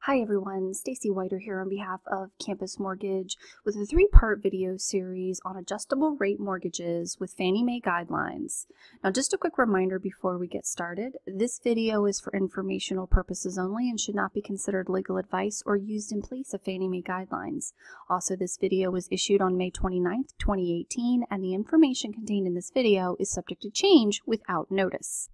Hi everyone, Stacy Whiter here on behalf of Campus Mortgage with a three-part video series on adjustable rate mortgages with Fannie Mae guidelines. Now just a quick reminder before we get started, this video is for informational purposes only and should not be considered legal advice or used in place of Fannie Mae guidelines. Also, this video was issued on May 29th, 2018, and the information contained in this video is subject to change without notice.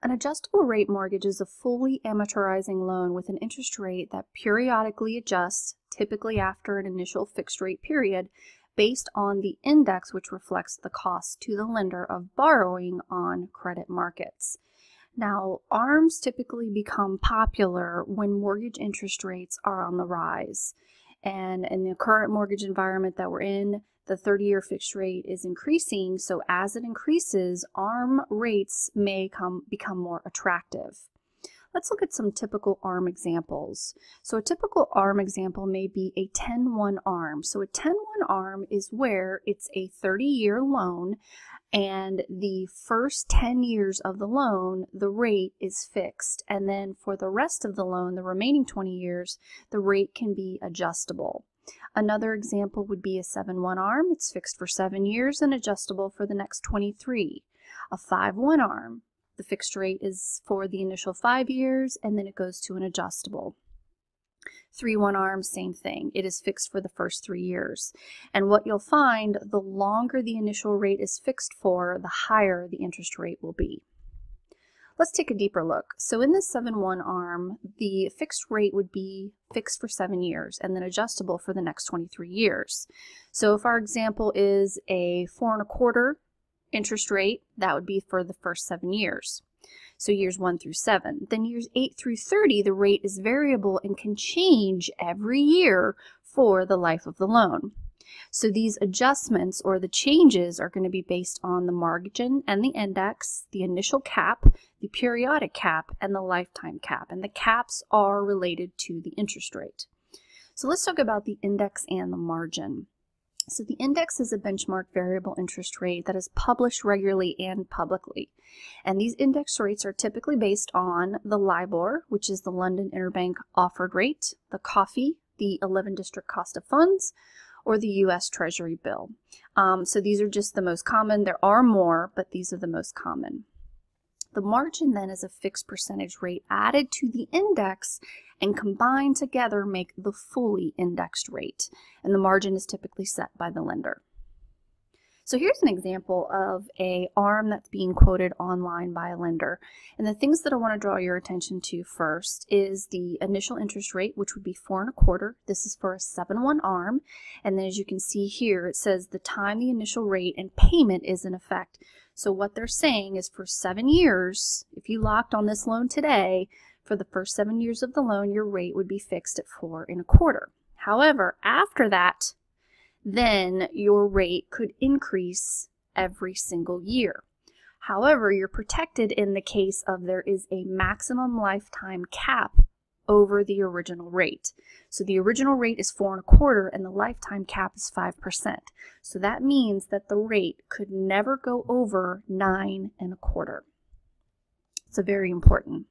An adjustable rate mortgage is a fully amortizing loan with an interest rate that periodically adjusts, typically after an initial fixed rate period, based on the index which reflects the cost to the lender of borrowing on credit markets. Now, ARMs typically become popular when mortgage interest rates are on the rise. And in the current mortgage environment that we're in, the 30-year fixed rate is increasing, so as it increases, ARM rates may become more attractive. Let's look at some typical ARM examples. So a typical ARM example may be a 10-1 ARM. So a 10-1 ARM is where it's a 30-year loan, and the first 10 years of the loan, the rate is fixed. And then for the rest of the loan, the remaining 20 years, the rate can be adjustable. Another example would be a 7-1 ARM. It's fixed for 7 years and adjustable for the next 23. A 5-1 ARM. The fixed rate is for the initial 5 years and then it goes to an adjustable. 3-1 ARM, same thing. It is fixed for the first 3 years. And what you'll find, the longer the initial rate is fixed for, the higher the interest rate will be. Let's take a deeper look. So in this 7-1 ARM, the fixed rate would be fixed for 7 years and then adjustable for the next 23 years. So if our example is a 4 1/4 interest rate, that would be for the first 7 years. So years 1 through 7. Then years 8 through 30, the rate is variable and can change every year for the life of the loan. So these adjustments or the changes are going to be based on the margin and the index, the initial cap, the periodic cap, and the lifetime cap. And the caps are related to the interest rate. So let's talk about the index and the margin. So the index is a benchmark variable interest rate that is published regularly and publicly. And these index rates are typically based on the LIBOR, which is the London Interbank Offered Rate, the COFFY, the 11 District Cost of Funds, or the U.S. Treasury bill. So these are just the most common. There are more, but these are the most common. The margin then is a fixed percentage rate added to the index and combined together make the fully indexed rate. And the margin is typically set by the lender. So here's an example of a ARM that's being quoted online by a lender. And the things that I want to draw your attention to first is the initial interest rate, which would be 4 1/4. This is for a 7-1 ARM. And then as you can see here, it says the time the initial rate and payment is in effect. So what they're saying is for 7 years, if you locked on this loan today, for the first 7 years of the loan, your rate would be fixed at 4 1/4. However, after that, then your rate could increase every single year. However, you're protected in the case of there is a maximum lifetime cap over the original rate. So the original rate is 4 1/4 and the lifetime cap is 5%. So that means that the rate could never go over 9 1/4. So very important.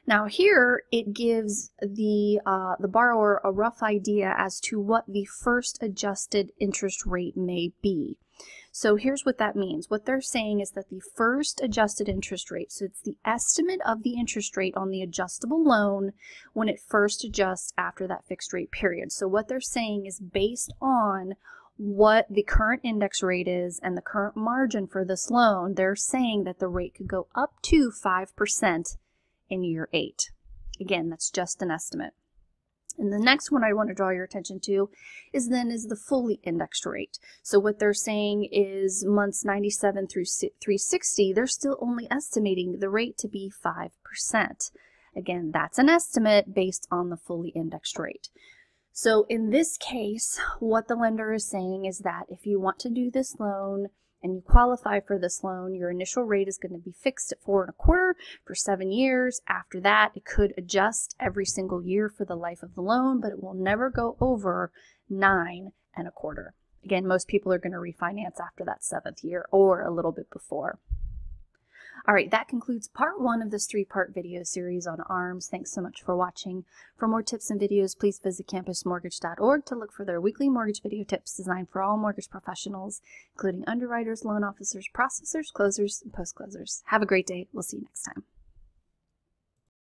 Now here it gives the borrower a rough idea as to what the first adjusted interest rate may be. So here's what that means. What they're saying is that the first adjusted interest rate, so it's the estimate of the interest rate on the adjustable loan when it first adjusts after that fixed rate period. So what they're saying is based on what the current index rate is and the current margin for this loan, they're saying that the rate could go up to 5% in year 8. Again, that's just an estimate. And the next one I want to draw your attention to is the fully indexed rate. So what they're saying is months 97 through 360, they're still only estimating the rate to be 5%. Again, that's an estimate based on the fully indexed rate. So in this case, what the lender is saying is that if you want to do this loan, and you qualify for this loan, your initial rate is going to be fixed at 4 1/4 for 7 years. After that, it could adjust every single year for the life of the loan, but it will never go over 9 1/4. Again, most people are going to refinance after that 7th year or a little bit before. All right, that concludes part 1 of this 3-part video series on ARMS. Thanks so much for watching. For more tips and videos, please visit campusmortgage.org to look for their weekly mortgage video tips designed for all mortgage professionals, including underwriters, loan officers, processors, closers, and post-closers. Have a great day. We'll see you next time.